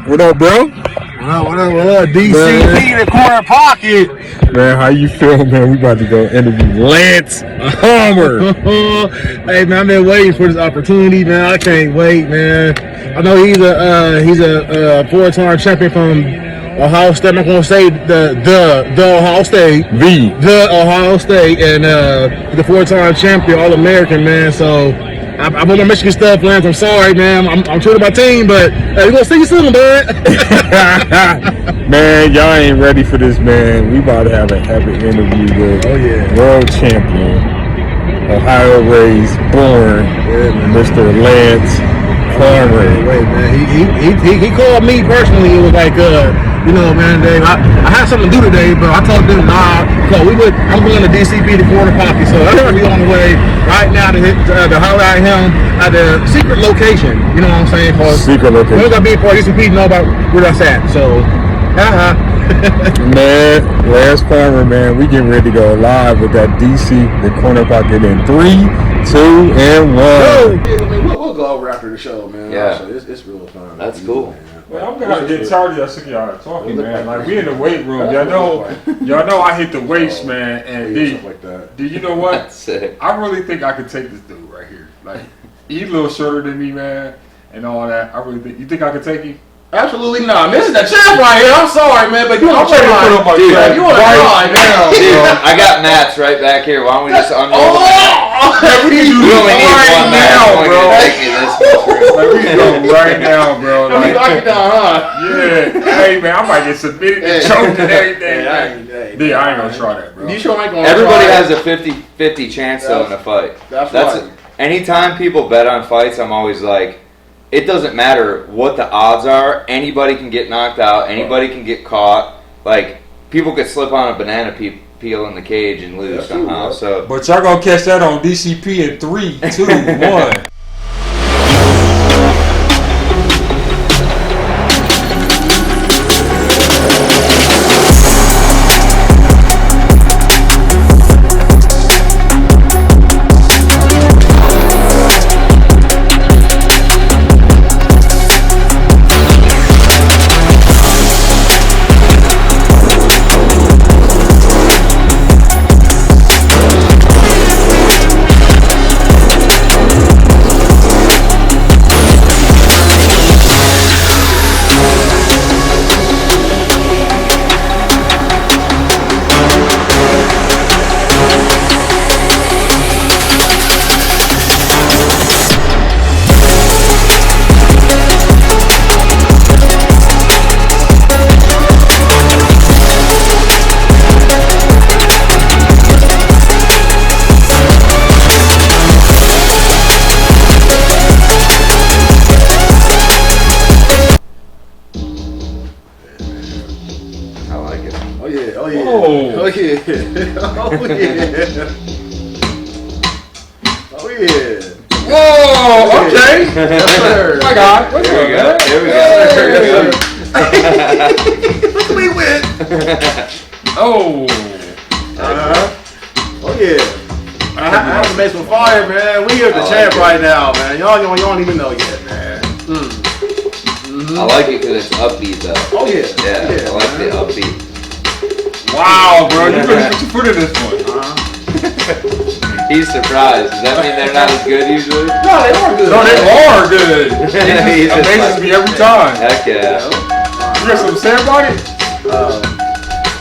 What up, bro? What up? DCP, the corner pocket. Man, how you feel, man? We about to go interview Lance Palmer. Hey, man, I've been waiting for this opportunity, man. I can't wait, man. I know he's a four-time champion from Ohio State. I'm not gonna say the Ohio State, the Ohio State, and the four-time champion, All-American, man. So I'm on my Michigan stuff, Lance. I'm sorry, man. I'm true to my team, but we're gonna see you soon, bud. Man, y'all ain't ready for this, man. We about to have an epic interview with world champion, Ohio raised, born, Mr. Lance Palmer. Wait, man. He called me personally. It was like, you know, man, Dave, I had something to do today, but I told them, nah, so I'm going to DCP, the corner pocket, so I'm going to be on the way right now to hit, to holler at him at the secret location, you know what I'm saying? Secret location. We got to be for DCP to know about where that's at, so, Man, Lance Palmer, man, we getting ready to go live with that DC, the corner pocket in 3, 2, and 1. We'll go over after the show, man. Yeah. It's real fun. That's cool. Man, I'm gonna get tired of y'all sick of y'all talking, man. Like, we in the weight room. Y'all know I hit the weights, man. And D, you know what? That's sick. I really think I could take this dude right here. Like, he's a little shorter than me, man, and all that. I really think. You think I could take him? Absolutely not. This is the champ right here. I'm sorry, man, but you want to put him on dude, track you want to right now, Dude, bro. I got mats right back here. Why don't we just unroll them? We can do We only this need right one mat. now, Only bro. gonna take me this much room. Like, we can go right now, bro. Let me knock you down, huh? Yeah. Hey, man, I might get submitted and choked and everything. D, I ain't gonna try that, bro. You sure ain't gonna Everybody try has a 50-50 chance though in a fight. That's right. Anytime people bet on fights, I'm always like, it doesn't matter what the odds are. Anybody can get knocked out. Anybody can get caught. Like, people could slip on a banana peel in the cage and lose somehow. So, But y'all gonna catch that on DCP in 3, 2, 1. Whoa, okay. Yes, sir. My God. there we go. We win. Oh. I have to make some fire, man. We here at the champ right now, man. Y'all don't even know yet, man. I like it because it's upbeat though. Oh yeah. Yeah, I like the upbeat. Wow, bro. You really put your foot in this one. He's surprised. Does that mean they're not as good usually? No, they are good. No, they are good. He's It just amazes like, me every time. heck yeah. You got something to say about it?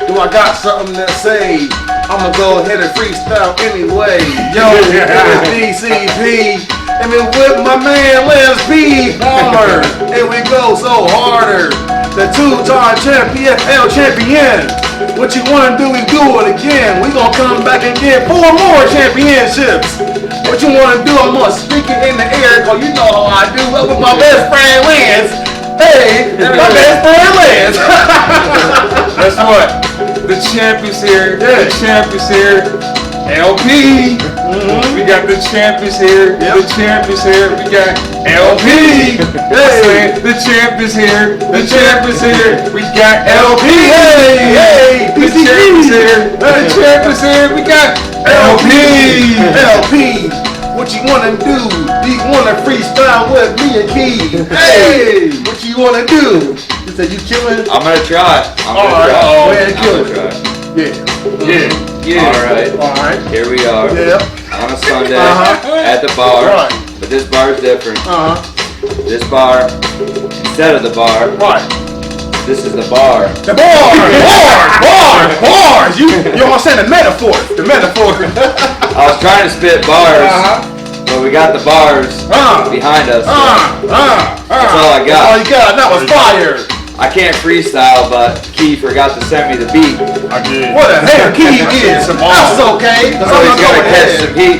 Do I got something to say? I'ma go ahead and freestyle anyway. Yo, it's DCP. And we with my man Lance P. Palmer. And we go so harder. The two-time PFL champion. What you wanna do is do it again. We gonna come back and get 4 more championships. What you wanna do, I'm gonna speak it in the air, cause you know how I do it with my best friend Lance. Hey, my best friend Lance. Guess what? The champ is here. The champ is here. LP. We got the champ is here. The champ is here. We got LP. Hey. The champ is here. The champ is here. We got LP. Hey, The champ is here. The champ is here. We got LP. LP. What you wanna do? he wanna freestyle with me and Key. Hey, what you wanna do? He said, you killing? I'm gonna try. Alright, go ahead and I'm kill gonna it. try. Yeah. Alright. Here we are. Yeah. On a Sunday at the bar. Right. But this bar is different. Uh-huh. This bar, instead of the bar, Right. this is the bar. The bars. You know what I'm saying? The metaphor. I was trying to spit bars, but we got the bars behind us. That's all I got. All you got. That was fire. I can't freestyle, but Key forgot to send me the beat. I did. What the hell Key is? That's okay. So he's gonna catch some heat.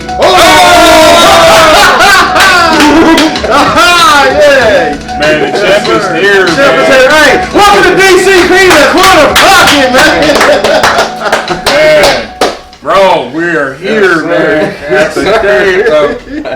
Yeah. Man, the champ is here, Champ is man. here. Hey, welcome to DCP, the corner pocket, man. Man. Bro, we're here, man. At the day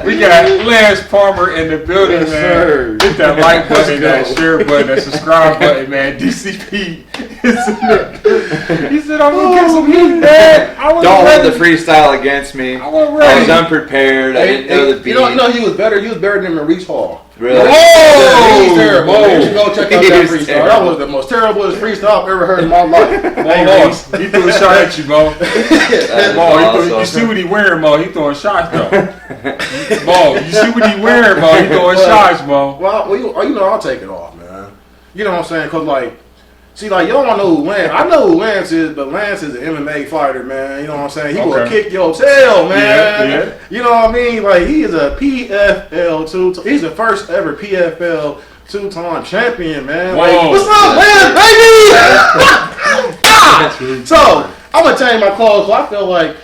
we got Lance Palmer in the building, Yes, man. sir. Hit that like button, Let's that go. share button, that subscribe button, man. DCP is in there. He said, I'm gonna get some heat, man. I was Don't hold ready. the freestyle against me. I was I was ready. unprepared. I didn't know the beat. You know, he was better. He was better than Maurice Hall. Really? Yeah, he's terrible. Whoa. You should go check out He that was freestyle. terrible. That was the most terrible freestyle I've ever heard in my life. Mo, he threw a shot at you, Mo. That's Mo, awesome. you see what he wearing, Mo? He throwing shots, though. Mo, you see what he wearing, Mo? He throwing shots, Mo. Well, you know, I'll take it off, man. You know what I'm saying? Cause like, see, like y'all don't know who Lance. I know who Lance is, but Lance is an MMA fighter, man. You know what I'm saying? He will Okay. kick your tail, man. Yeah. You know what I mean? Like he is a PFL he's the first ever PFL 2-time champion, man. Like, Whoa. what's up, man, baby? So I'm gonna change my clothes. So I feel like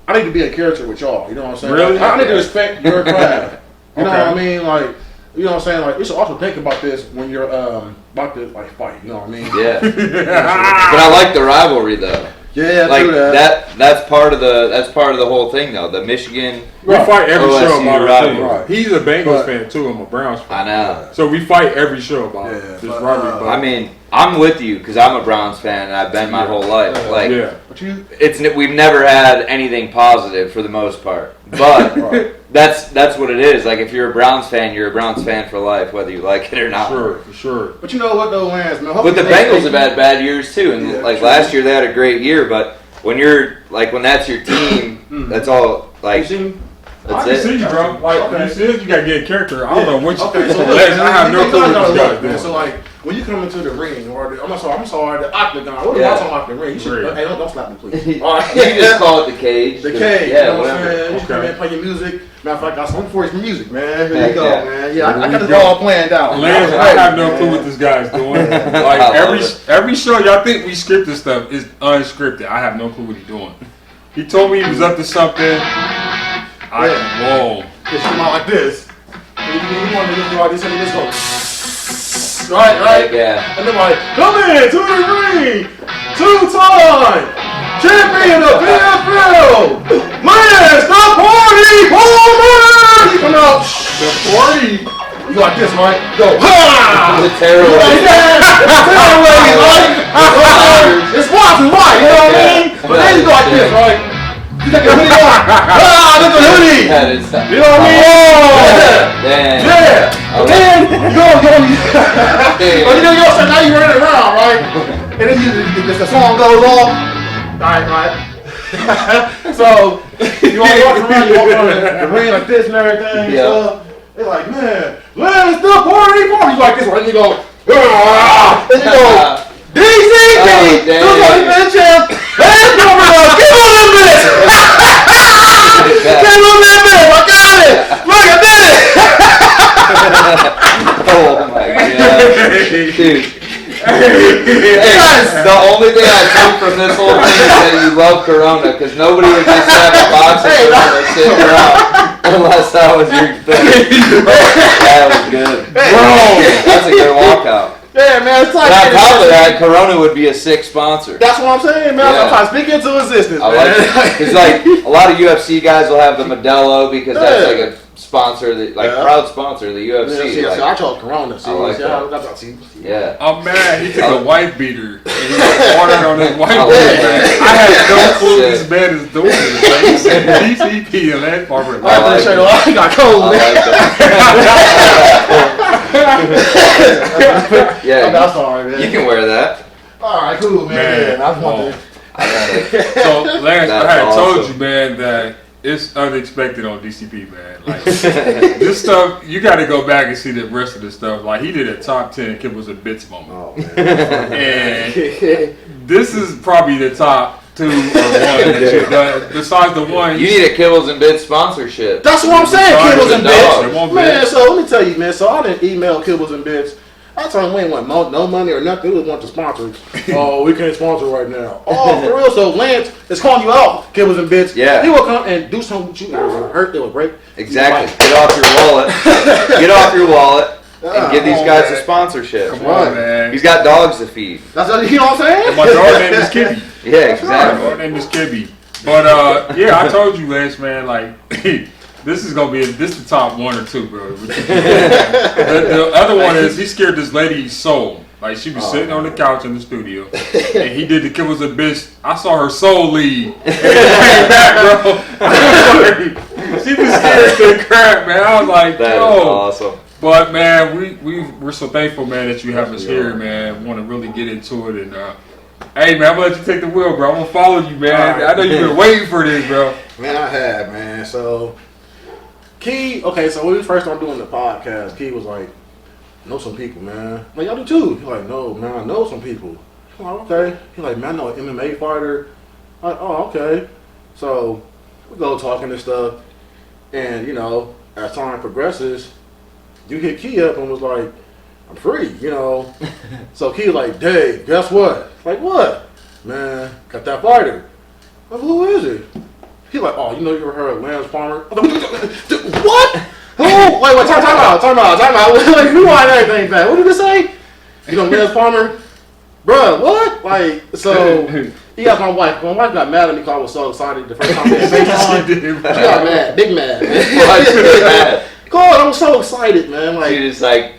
I need to be a character with y'all. You know what I'm saying? Really? I need to respect your craft. You know Okay. what I mean? Like. You know what I'm saying? Like you should also think about this when you're about to like fight. You know what I mean? Yeah. But I like the rivalry though. Yeah, Like true that. that's part of the whole thing though. The Michigan. We fight every OSU show about it, rivalry. too. Right. He's a Bengals But- fan, too. I'm a Browns fan. I know. So we fight every show about Yeah, it. This but, rivalry, but I mean, I'm with you because I'm a Browns fan and I've been my whole life. Like, yeah. But you, we've never had anything positive for the most part. But Right. that's what it is. Like, if you're a Browns fan, you're a Browns fan for life, whether you like it or not. For sure. but you know what though, Lance, man. But the Bengals have had bad years too, and Yeah, like true. last year they had a great year. But when you're like when that's your team, that's all. Like You see? I that's can see it. you, bro. Like, Okay. you said you gotta get a character. I don't know what you Okay, so Lex, I have no clue what this guy's man. doing. So like when you come into the ring or I'm sorry, the octagon. What Yeah. am I talking about the ring? You should, Ring. hey, don't slap me, please. You can just call it the cage. The cage, Yeah, you know what I'm whatever. saying? You should come in and play your music. Matter of fact, I got some for your music, man. Here Heck you go, yeah. man. Yeah, I Here got we this go. all planned out. Lance, man. I have no clue what this guy's doing. Like I love every show, y'all think we scripted stuff is unscripted. I have no clue what he's doing. He told me he was up to something. Whoa. Just come out like this. You want to just go like this and just go. Right? Yeah. And then like, come in to the ring, 2-time champion of PFL, Lance the Party Palmer. You come out, the party. You go like this, right? Go, ha! The terror. You like that? Right? It's watching right, you know what I mean? But then you go like this, right? You take your hoodie off. Ah, look at the hoodie. That is. You know what I mean? Damn. Yeah. And then you go, so now you run it around, right? And then the song goes off. Right. So you walk around the ring like this and everything. Yeah. So they're like, man, let's the party. You like this, right? And you go, ah, and you go. DCP, Oh, damn. 2-time champ. Let's go, bro. Give him a little bit. Give him a little bit. I got it. Look, I did it. Oh my god. Dude. Hey, the only thing I took from this whole thing is that you love Corona, because nobody would just have a box of Corona sitting around unless that was your thing. That was good. Bro, That's a good walkout. yeah, man, it's like And on top of that, Corona would be a sick sponsor. that's what I'm saying, man. Yeah. I'm trying to speak into existence, I man. like it. Because like a lot of UFC guys will have the Modelo because that's like a sponsor, proud sponsor of the UFC. Yeah, I chose Corona. See, I like that. Yeah. I'm mad. He took a white beater and he ordered on his white I beater. like that. I had no clue Shit. this man is doing this. Like, he said DCP and Lance Farmer. I like it. I got cold, I man. like that. Yeah, I'm sorry, man. you can wear that. All right, cool, man. I just want to. So, Lance, I That's had told awesome. you, man, that it's unexpected on DCP, man. Like, this stuff, you got to go back and see the rest of the stuff. Like, he did a top 10 Kibbles and Bits moment. Oh, man. And this is probably the top 2 or 1 that you've done. Besides the one. You need a Kibbles and Bits sponsorship. That's what I'm saying, Sorry, Kibbles and the Bits. dog. It won't be. Man, so let me tell you, man. So I didn't email Kibbles and Bits. I told him we ain't want no money or nothing. We just want to sponsor. Oh, we can't sponsor right now. Oh, for real? So Lance is calling you out, Kibbles and Bits. Yeah. He will come and do something with you. It will hurt. It will break. Exactly. Like, Get off your wallet. Get off your wallet and give these Come on, guys man. a sponsorship. Come on, man. He's got dogs to feed. that's what, you know what I'm saying? And my daughter name is Kibby. Yeah, My exactly. daughter name is Kibby. But, yeah, I told you, Lance, man, like, this is going to be, this the top 1 or 2, bro. The other one is he scared this lady's soul. Like, she was sitting on the couch in the studio, and he did the Kibbles and Bits. I saw her soul leave. And it came back, bro. She was scared to the crap, man. I was like, That is yo. awesome. But, man, we're so thankful, man, that you have us here, man. Want to really get into it. And, hey, man, I'm going to let you take the wheel, bro. I'm going to follow you, man. All right. I know you've been waiting for this, bro. Man, I have, man. So, Key, okay, so when we first started doing the podcast, Key was like, know some people, man. Like, y'all do too. He's like, no, man, I know some people. I'm like, okay. He's like, man, I know an MMA fighter. I'm like, oh, okay. So, we go talking and stuff. And, you know, as time progresses, you hit Key up and was like, I'm free, you know. So Key was like, Dave, guess what? Like, what? Man, got that fighter. I'm like, who is it? He's like, oh, you know, you ever heard of Lance Farmer? I'm like, what? Who? Wait, time out. Like, who want everything back? What did it say? You know, Lance Farmer? Bruh, what? Like, so, he got my wife. My wife got mad at me because I was so excited the first time we had FaceTime. She did, She got mad, big mad. Why she was mad? God, I was so excited, man. Like,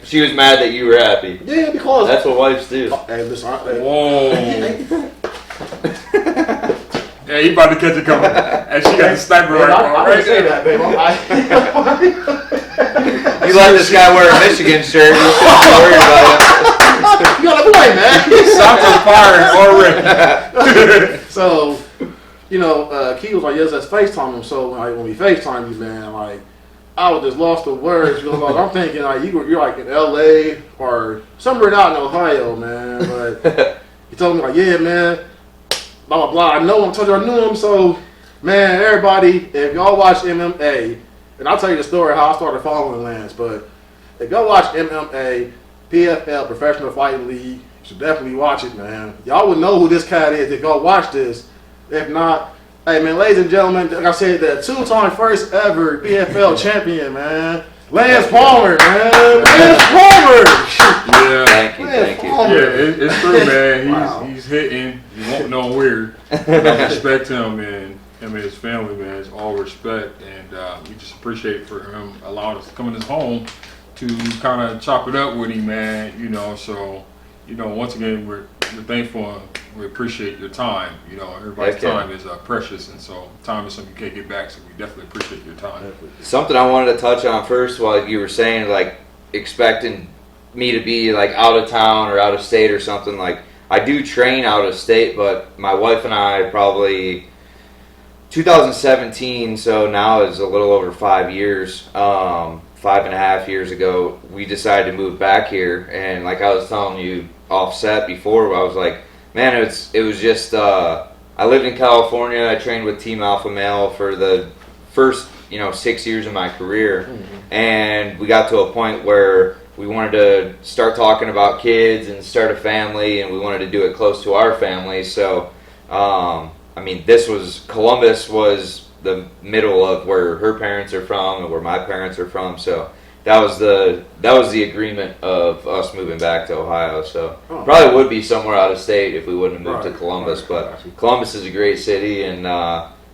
She was mad that you were happy. yeah, because That's what wives do. Hey, listen, Whoa. Yeah, he about to catch it coming. And she got the sniper I rifle didn't right say there. that, babe. You let this guy wear a Michigan shirt. You're not worried about You got a point, man. Shots are fired already. So, you know, Key was like, yes, let's FaceTime him. So like, when we FaceTime you, man, like, I was just lost for words. You know, like, I'm thinking like you're like in LA or somewhere out in Ohio, man. But he told me like, yeah, man, blah blah blah. I know him. I told you I knew him. So, man, everybody, if y'all watch MMA, and I'll tell you the story how I started following Lance. But if y'all watch MMA, PFL, Professional Fighting League, you should definitely watch it, man. Y'all would know who this cat is if y'all watch this. If not, hey, man, ladies and gentlemen, like I said, the 2-time first ever PFL champion, man. Lance Palmer, man. Lance Palmer. Yeah. Thank you. Yeah, it's true, man. Wow. He's hitting. You won't know where. And I respect him and him and his family, man. It's all respect. And we just appreciate for him allowing us to come in his home to kind of chop it up with him, man. You know, so, you know, once again, we're thankful and we appreciate your time. You know, everybody's Okay. time is precious, and so time is something you can't get back, so we definitely appreciate your time. Something I wanted to touch on first, while you were saying like expecting me to be like out of town or out of state or something. Like, I do train out of state, but my wife and I probably 2017, so now is a little over 5 years. 5.5 years ago, we decided to move back here, and like I was telling you offset before, I was like, man, it was just I lived in California. I trained with Team Alpha Male for the first 6 years of my career, and we got to a point where we wanted to start talking about kids and start a family, and we wanted to do it close to our family. So I mean, Columbus was the middle of where her parents are from and where my parents are from, so that was the agreement of us moving back to Ohio. So probably would be somewhere out of state if we wouldn't have moved to Columbus, but Columbus is a great city, and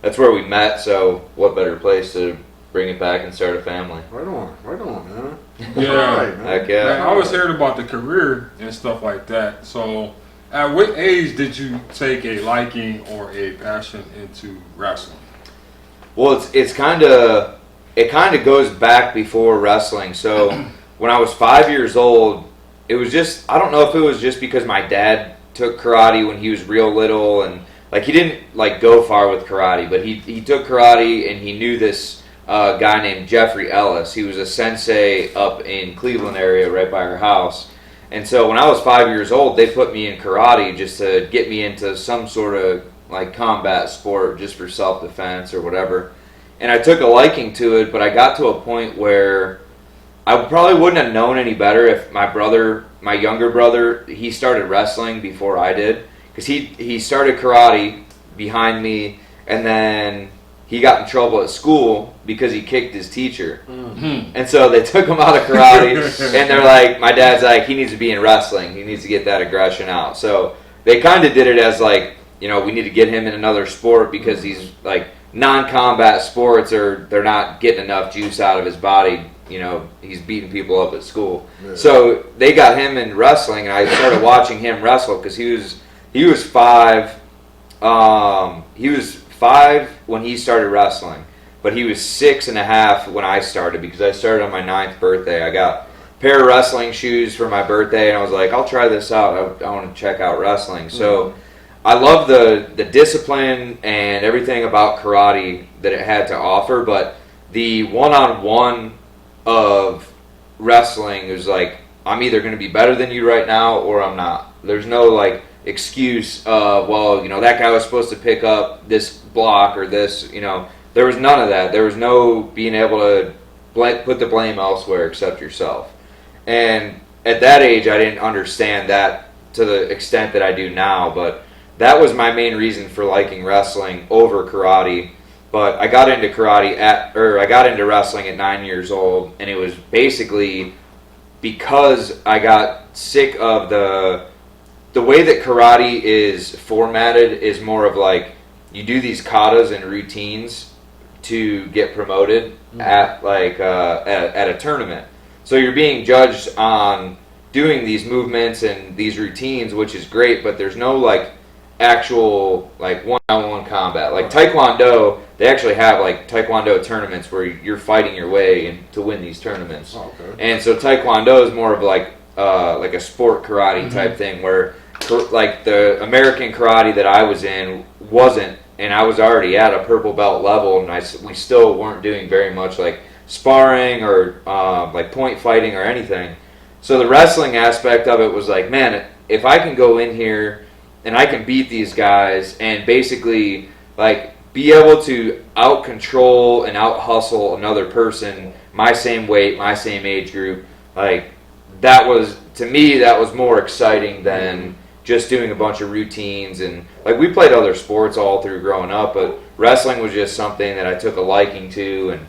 that's where we met. So what better place to bring it back and start a family. Right on, man. Yeah. All right, man. Heck yeah. Man, I always heard about the career and stuff like that. So, at what age did you take a liking or a passion into wrestling? Well, it kind of goes back before wrestling. So when I was 5 years old, it was just, I don't know if it was just because my dad took karate when he was real little, and like he didn't like go far with karate, but he took karate, and he knew this guy named Jeffrey Ellis. He was a sensei up in Cleveland area right by our house. And so when I was 5 years old, they put me in karate just to get me into some sort of like combat sport just for self-defense or whatever. And I took a liking to it, but I got to a point where I probably wouldn't have known any better if my younger brother, he started wrestling before I did. Because he started karate behind me, and then he got in trouble at school because he kicked his teacher. Mm-hmm. And so they took him out of karate, and they're like, my dad's like, he needs to be in wrestling. He needs to get that aggression out. So they kind of did it as like, you know, we need to get him in another sport because these like non-combat sports they're not getting enough juice out of his body. You know, he's beating people up at school. Yeah. So they got him in wrestling, and I started watching him wrestle because he was 5. He was 5 when he started wrestling, but he was 6.5 when I started, because I started on my 9th birthday. I got a pair of wrestling shoes for my birthday, and I was like, I'll try this out. I want to check out wrestling. So I love the discipline and everything about karate that it had to offer, but the one-on-one of wrestling is like, I'm either going to be better than you right now or I'm not. There's no like excuse of, well, you know, that guy was supposed to pick up this block or this, you know. There was none of that. There was no being able to put the blame elsewhere except yourself. And at that age, I didn't understand that to the extent that I do now, but that was my main reason for liking wrestling over karate. But I got into I got into wrestling at 9 years old, and it was basically because I got sick of the way that karate is formatted is more of like, you do these katas and routines to get promoted at like at a tournament. So you're being judged on doing these movements and these routines, which is great, but there's no like actual like one-on-one combat. Like Taekwondo, they actually have like Taekwondo tournaments where you're fighting your way to win these tournaments. Oh, okay. And so Taekwondo is more of like a sport karate type thing, where like the American karate that I was in wasn't, and I was already at a purple belt level, and we still weren't doing very much like sparring or like point fighting or anything. So the wrestling aspect of it was like, man, if I can go in here and I can beat these guys and basically like be able to out control and out hustle another person my same weight, my same age group, like that was, to me, that was more exciting than just doing a bunch of routines. And like we played other sports all through growing up, but wrestling was just something that I took a liking to. And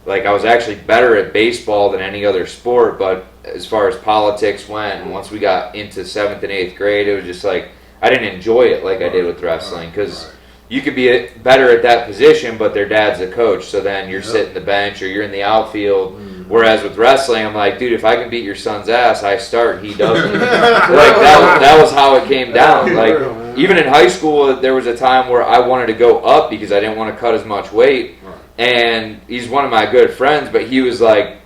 like I was actually better at baseball than any other sport, but as far as politics went, and once we got into 7th and 8th grade, it was just like I didn't enjoy it like I did with wrestling, because you could be better at that position, but their dad's the coach, so then you're sitting the bench or you're in the outfield. Whereas with wrestling, I'm like, dude, if I can beat your son's ass, I start, he doesn't. Like that was how it came down. Like even in high school, there was a time where I wanted to go up because I didn't want to cut as much weight. And he's one of my good friends, but he was like,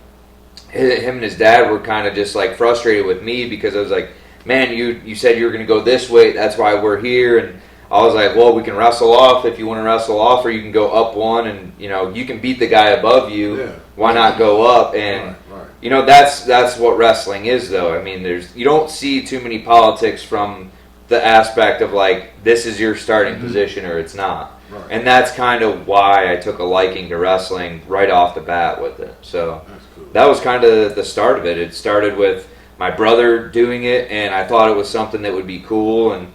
him and his dad were kind of just like frustrated with me because I was like, man, you said you were going to go this way, that's why we're here. And I was like, well, we can wrestle off if you want to wrestle off, or you can go up one and, you know, you can beat the guy above you. Yeah. Why not go up? And, you know, that's what wrestling is, though. I mean, you don't see too many politics from the aspect of, like, this is your starting position or it's not. Right. And that's kind of why I took a liking to wrestling right off the bat with it. So that was kind of the start of it. It started with my brother doing it, and I thought it was something that would be cool. And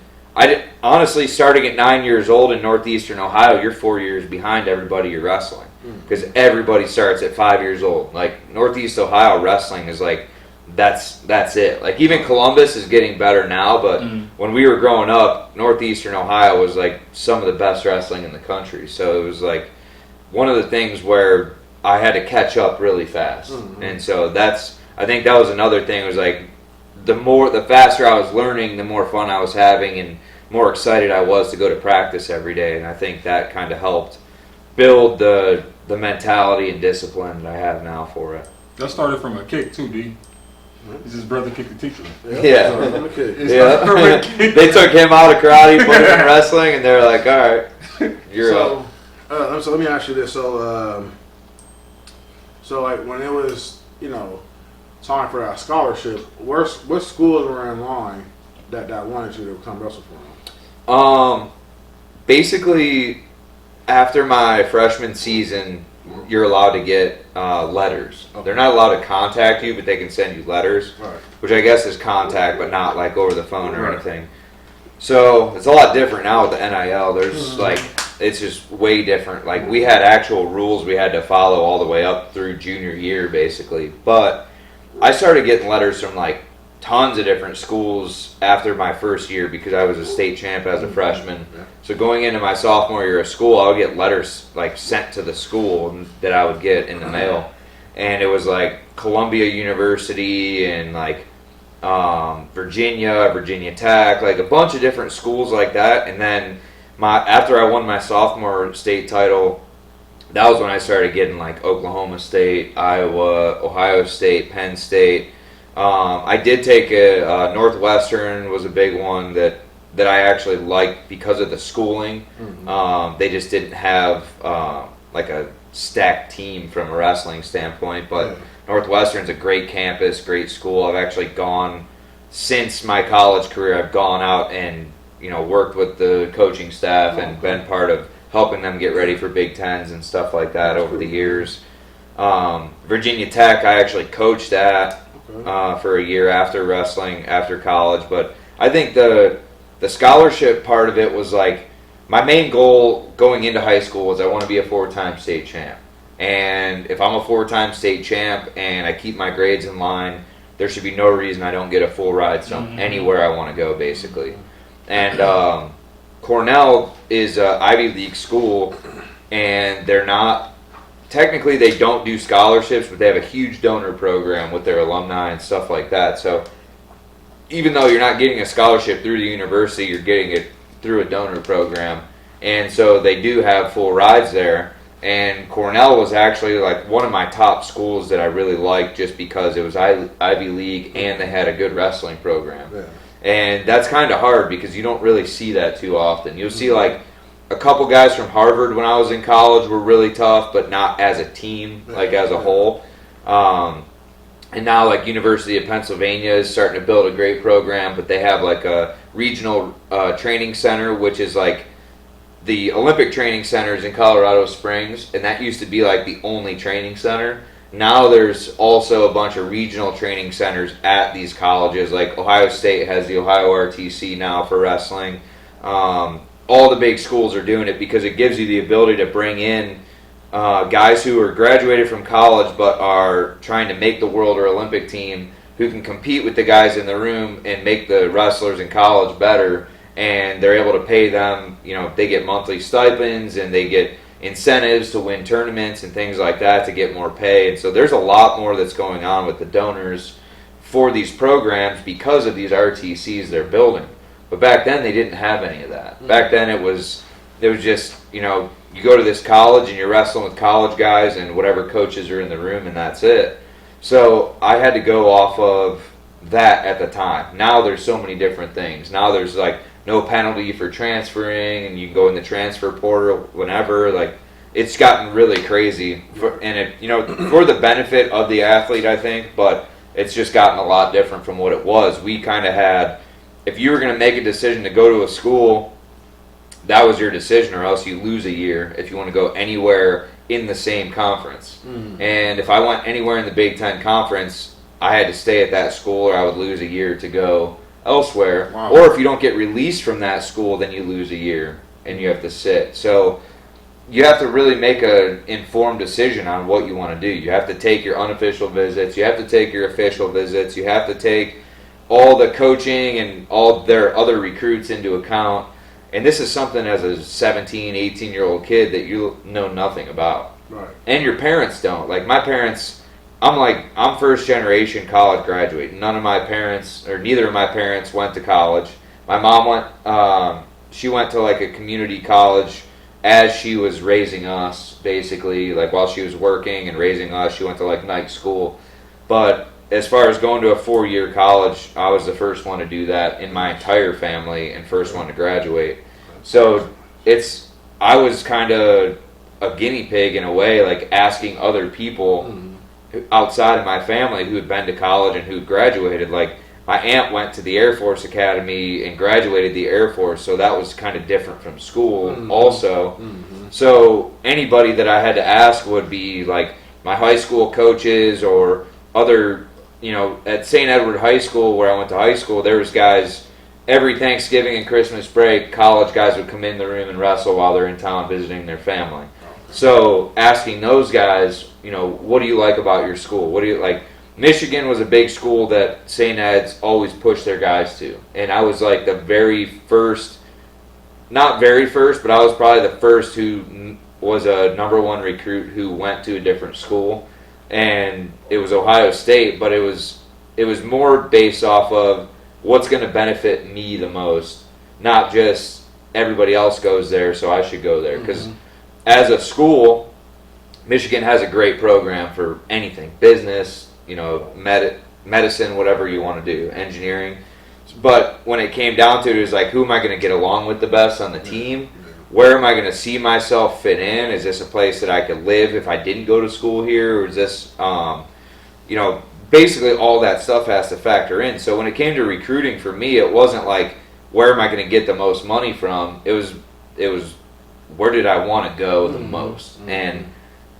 honestly, starting at 9 years old in northeastern Ohio, you're 4 years behind everybody you're wrestling, because everybody starts at 5 years old. Like Northeast Ohio wrestling is like that's it. Like even Columbus is getting better now, but when we were growing up, northeastern Ohio was like some of the best wrestling in the country. So it was like one of the things where I had to catch up really fast. And so I think that was another thing, was like the faster I was learning, the more fun I was having and more excited I was to go to practice every day. And I think that kind of helped build the mentality and discipline that I have now for it. That started from a kick too, D. His brother kicked the teacher. Yeah. They took him out of karate, put him in wrestling, and they're like, all right, you're up. So let me ask you this. So like when it was, time for that scholarship, what schools were in line that wanted you to come wrestle for them? Basically, after my freshman season, you're allowed to get letters. Okay. They're not allowed to contact you, but they can send you letters, right. Which I guess is contact, but not like over the phone or anything. So it's a lot different now with the NIL. There's it's just way different. Like we had actual rules we had to follow all the way up through junior year, basically. But I started getting letters from like tons of different schools after my first year because I was a state champ as a freshman. Yeah. So going into my sophomore year of school, I would get letters like sent to the school that I would get in the mail. And it was like Columbia University and like Virginia Tech, like a bunch of different schools like that. And then after I won my sophomore state title, that was when I started getting like Oklahoma State, Iowa, Ohio State, Penn State. I did take a Northwestern was a big one that I actually liked because of the schooling. They just didn't have like a stacked team from a wrestling standpoint, but Northwestern's a great campus, great school. I've actually gone since my college career. I've gone out and worked with the coaching staff and been part of helping them get ready for Big Tens and stuff like that over the years. Virginia Tech, I actually coached at for a year after wrestling, after college. But I think the scholarship part of it was like my main goal going into high school was I want to be a 4-time state champ. And if I'm a 4-time state champ and I keep my grades in line, there should be no reason I don't get a full ride anywhere I want to go, basically. And Cornell is an Ivy League school, and they're not technically they don't do scholarships, but they have a huge donor program with their alumni and stuff like that. So even though you're not getting a scholarship through the university, you're getting it through a donor program. And so they do have full rides there. And Cornell was actually like one of my top schools that I really liked just because it was Ivy League and they had a good wrestling program. Yeah. And that's kind of hard because you don't really see that too often. You'll see like a couple guys from Harvard when I was in college were really tough, but not as a team, like as a whole. And now like University of Pennsylvania is starting to build a great program, but they have like a regional training center, which is like the Olympic training centers in Colorado Springs, and that used to be like the only training center. Now there's also a bunch of regional training centers at these colleges. Like Ohio State has the Ohio RTC now for wrestling. All the big schools are doing it because it gives you the ability to bring in guys who are graduated from college but are trying to make the world or Olympic team, who can compete with the guys in the room and make the wrestlers in college better. And they're able to pay them, they get monthly stipends and they get incentives to win tournaments and things like that to get more pay. And so there's a lot more that's going on with the donors for these programs because of these RTCs they're building. But back then they didn't have any of that. Back then it was just, you go to this college and you're wrestling with college guys and whatever coaches are in the room and that's it. So I had to go off of that at the time. Now there's so many different things. Now there's like no penalty for transferring, and you can go in the transfer portal whenever. Like, it's gotten really crazy, for the benefit of the athlete, I think. But it's just gotten a lot different from what it was. We kind of had, if you were going to make a decision to go to a school, that was your decision, or else you lose a year if you want to go anywhere in the same conference. And if I went anywhere in the Big Ten Conference, I had to stay at that school, or I would lose a year to go elsewhere. Wow. Or if you don't get released from that school, then you lose a year and you have to sit. So you have to really make an informed decision on what you want to do. You have to take your unofficial visits, you have to take your official visits, you have to take all the coaching and all their other recruits into account. And this is something as a 17, 18-year-old kid that you know nothing about. Right. And your parents don't. Like my parents, I'm first generation college graduate. None of my parents, or neither of my parents, went to college. My mom went. She went to like a community college as she was raising us, basically. Like while she was working and raising us, she went to like night school. But as far as going to a 4-year college, I was the first one to do that in my entire family and first one to graduate. So I was kind of a guinea pig in a way, like asking other people outside of my family who had been to college and who graduated. Like my aunt went to the Air Force Academy and graduated the Air Force, so that was kind of different from school also. So anybody that I had to ask would be like my high school coaches or other, at St. Edward High School where I went to high school, there was guys every Thanksgiving and Christmas break, college guys would come in the room and wrestle while they're in town visiting their family. So asking those guys, what do you like about your school? What do you like? Michigan was a big school that St. Ed's always pushed their guys to. And I was like the very first, not very first, but I was probably the first who was a number one recruit who went to a different school. And it was Ohio State, but it was more based off of what's going to benefit me the most, not just everybody else goes there, so I should go there. Because as a school, Michigan has a great program for anything, business, medicine, whatever you want to do, engineering. But when it came down to it, it was like, who am I going to get along with the best on the team? Where am I going to see myself fit in? Is this a place that I could live if I didn't go to school here? Or is this, basically all that stuff has to factor in. So when it came to recruiting for me, it wasn't like, where am I going to get the most money from? It was where did I want to go the most? And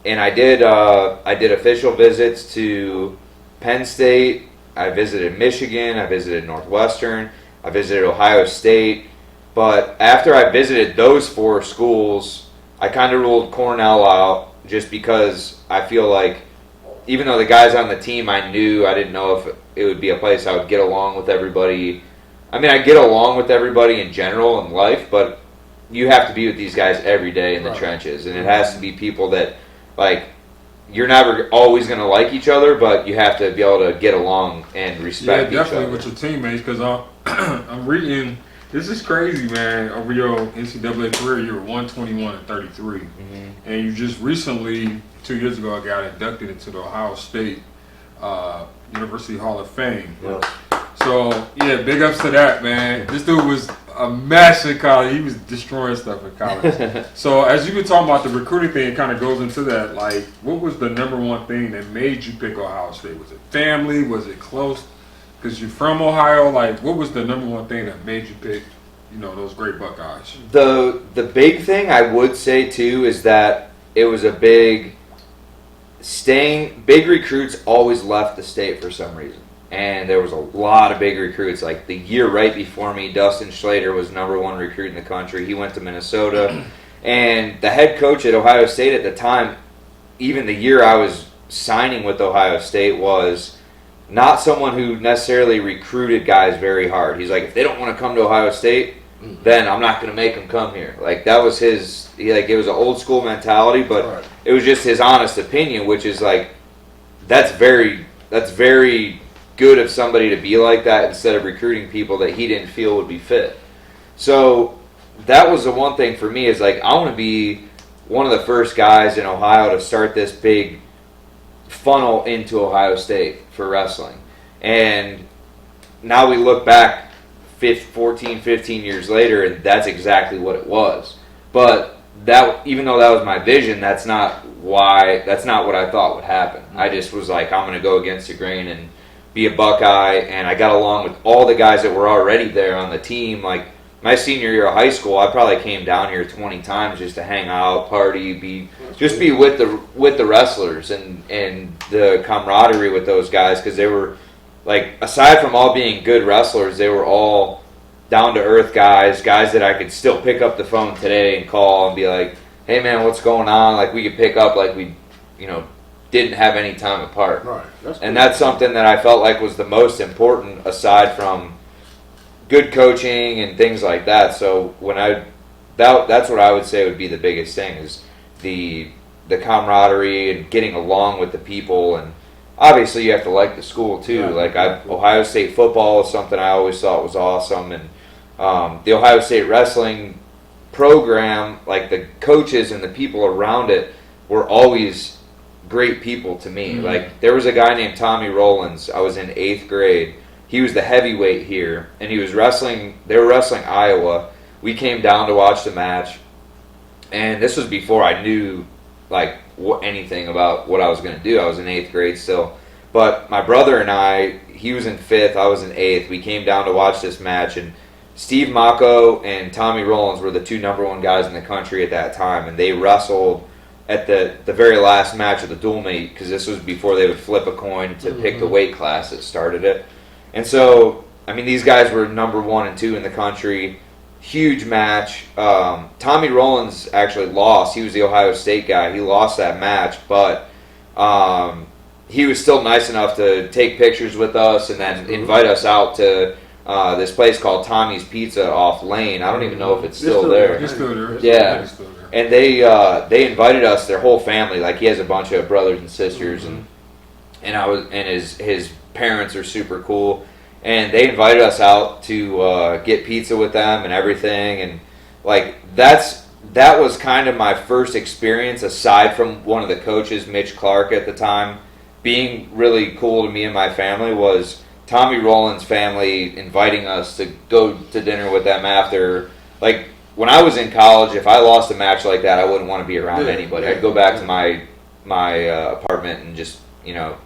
I did official visits to Penn State. I visited Michigan. I visited Northwestern. I visited Ohio State. But after I visited those 4 schools, I kind of ruled Cornell out just because I feel like even though the guys on the team I knew, I didn't know if it would be a place I would get along with everybody. I mean, I get along with everybody in general in life, but you have to be with these guys every day in the trenches. And it has to be people that, like, you're never always going to like each other, but you have to be able to get along and respect each other. Yeah, definitely with your teammates, because I'm reading, this is crazy, man. Over your NCAA career, you were 121-33. And you just recently, 2 years ago, I got inducted into the Ohio State University Hall of Fame. So, yeah, big ups to that, man. This dude was a mess in college. He was destroying stuff in college. So, as you've been talking about the recruiting thing, it kind of goes into that. Like, what was the number one thing that made you pick Ohio State? Was it family? Was it close? Because you're from Ohio. Like, what was the number one thing that made you pick, those great Buckeyes? The big thing I would say, too, is that it was a big recruits always left the state for some reason. And there was a lot of big recruits. Like the year right before me, Dustin Schlater was number one recruit in the country. He went to Minnesota. And the head coach at Ohio State at the time, even the year I was signing with Ohio State, was not someone who necessarily recruited guys very hard. He's like, if they don't want to come to Ohio State, then I'm not going to make them come here. Like that was it was an old school mentality, but it was just his honest opinion, which is like, that's very good of somebody to be like that instead of recruiting people that he didn't feel would be fit. So that was the one thing for me is like, I want to be one of the first guys in Ohio to start this big funnel into Ohio State for wrestling. And now we look back 15 years later, and that's exactly what it was. But that, even though that was my vision, that's not what I thought would happen. I just was like, I'm going to go against the grain and be a Buckeye, and I got along with all the guys that were already there on the team. Like my senior year of high school, I probably came down here 20 times just to hang out, party, be with the wrestlers and the camaraderie with those guys, because they were like, aside from all being good wrestlers, they were all down to earth guys that I could still pick up the phone today and call and be like, hey man, what's going on? Like we could pick up like we, didn't have any time apart. Right. And that's something that I felt like was the most important aside from good coaching and things like that. So when that's what I would say would be the biggest thing is the the camaraderie and getting along with the people, and obviously you have to like the school too. Ohio State football is something I always thought was awesome, and the Ohio State wrestling program, like the coaches and the people around it, were always great people to me. Mm-hmm. Like there was a guy named Tommy Rollins. I was in 8th grade. He was the heavyweight here, and he was wrestling. They were wrestling Iowa. We came down to watch the match, and this was before I knew anything about what I was going to do. I was in 8th grade still, but my brother and I, he was in 5th, I was in 8th. We came down to watch this match, and Steve Mako and Tommy Rollins were the 2 number 1 guys in the country at that time, and they wrestled at the very last match of the dual meet, because this was before they would flip a coin to pick the weight class that started it. And so, I mean, these guys were number 1 and 2 in the country. Huge match. Tommy Rollins actually lost. He was the Ohio State guy. He lost that match, but he was still nice enough to take pictures with us and then invite us out to this place called Tommy's Pizza off Lane. I don't even know if it's still there. It's still there. Yeah. It's still there. And they invited us, their whole family. Like he has a bunch of brothers and sisters, and his parents are super cool. And they invited us out to get pizza with them and everything. And like that was kind of my first experience, aside from one of the coaches, Mitch Clark at the time, being really cool to me and my family, was Tommy Rollins' family inviting us to go to dinner with them after. Like when I was in college, if I lost a match like that, I wouldn't want to be around anybody. I'd go back to my apartment and just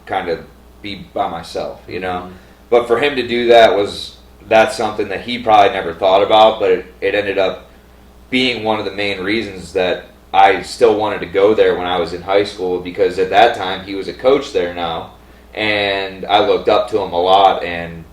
kind of be by myself, But for him to do that's something that he probably never thought about, but it ended up being one of the main reasons that I still wanted to go there when I was in high school, because at that time he was a coach there now, and I looked up to him a lot and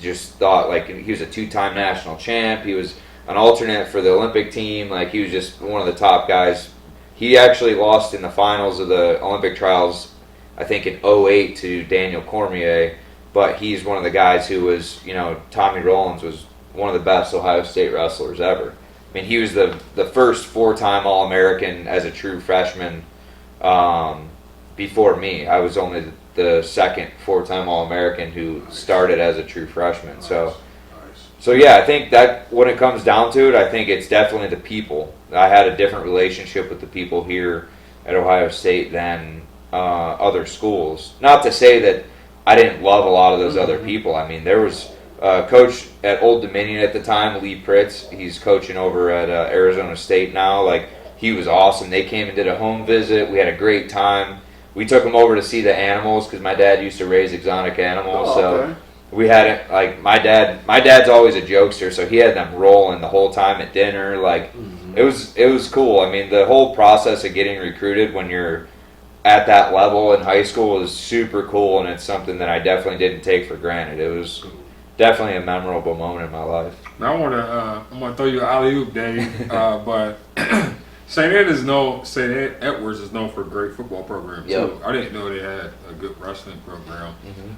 just thought, like, he was a 2-time national champ. He was an alternate for the Olympic team. Like, he was just one of the top guys. He actually lost in the finals of the Olympic trials, I think in 2008, to Daniel Cormier. But he's one of the guys who was, Tommy Rollins was one of the best Ohio State wrestlers ever. I mean, he was the first 4-time All-American as a true freshman before me. I was only the second 4-time All-American who started as a true freshman. So yeah, I think that when it comes down to it, I think it's definitely the people. I had a different relationship with the people here at Ohio State than other schools. Not to say that I didn't love a lot of those other people. I mean, there was a coach at Old Dominion at the time, Lee Pritz. He's coaching over at Arizona State now. Like, he was awesome. They came and did a home visit. We had a great time. We took them over to see the animals because my dad used to raise exotic animals. So we had it, like, my dad's always a jokester, so he had them rolling the whole time at dinner. Like, it was cool. I mean, the whole process of getting recruited when you're at that level in high school is super cool, and it's something that I definitely didn't take for granted. It was definitely a memorable moment in my life. Now I'm gonna throw you an alley-oop, Dave, but St. Edwards is known for a great football program too. Yep. I didn't know they had a good wrestling program,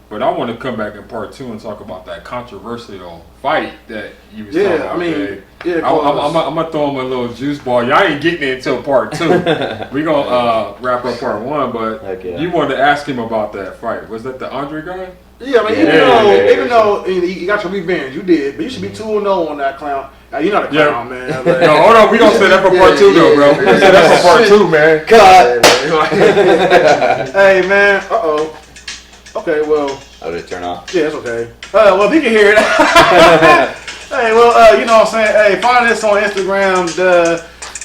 but I want to come back in part 2 and talk about that controversial fight that you was talking about. I'm gonna throw him a little juice ball. Y'all ain't getting it until part 2. We gonna wrap up part 1, but you wanted to ask him about that fight. Was that the Andre guy? Yeah, I mean, even though you got your revenge, you did, but you should be 2-0 on that clown. Now, you're not a clown, man. Like, no, hold on. We gonna say that for part 2, though, bro. We gonna say that for part 2, man. Cut. Hey, man. Okay, well. Oh, did it turn off? Yeah, it's okay. Well, if you can hear it. Hey, well, you know what I'm saying? Hey, find us on Instagram,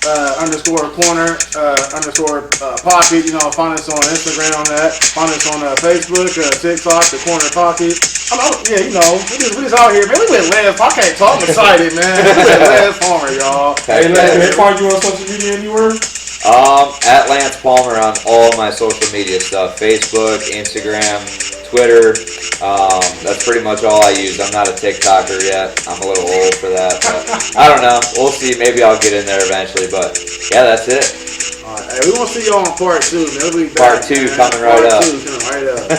_corner, pocket. You know, find us on Instagram on that. Find us on Facebook, TikTok, the Corner Pocket. Yeah, you know, we just out here, man. We with Lance. I can't talk. I'm excited, man. We with Lance Palmer, y'all. Hey, Lance, can they find you on social media anywhere? At Lance Palmer on all my social media stuff: Facebook, Instagram, Twitter. That's pretty much all I use. I'm not a TikToker yet. I'm a little old for that, but I don't know. We'll see. Maybe I'll get in there eventually. But yeah, that's it. All right, hey, we want to see you on part 2, man. Part 2 coming right up. Part 2 coming right up.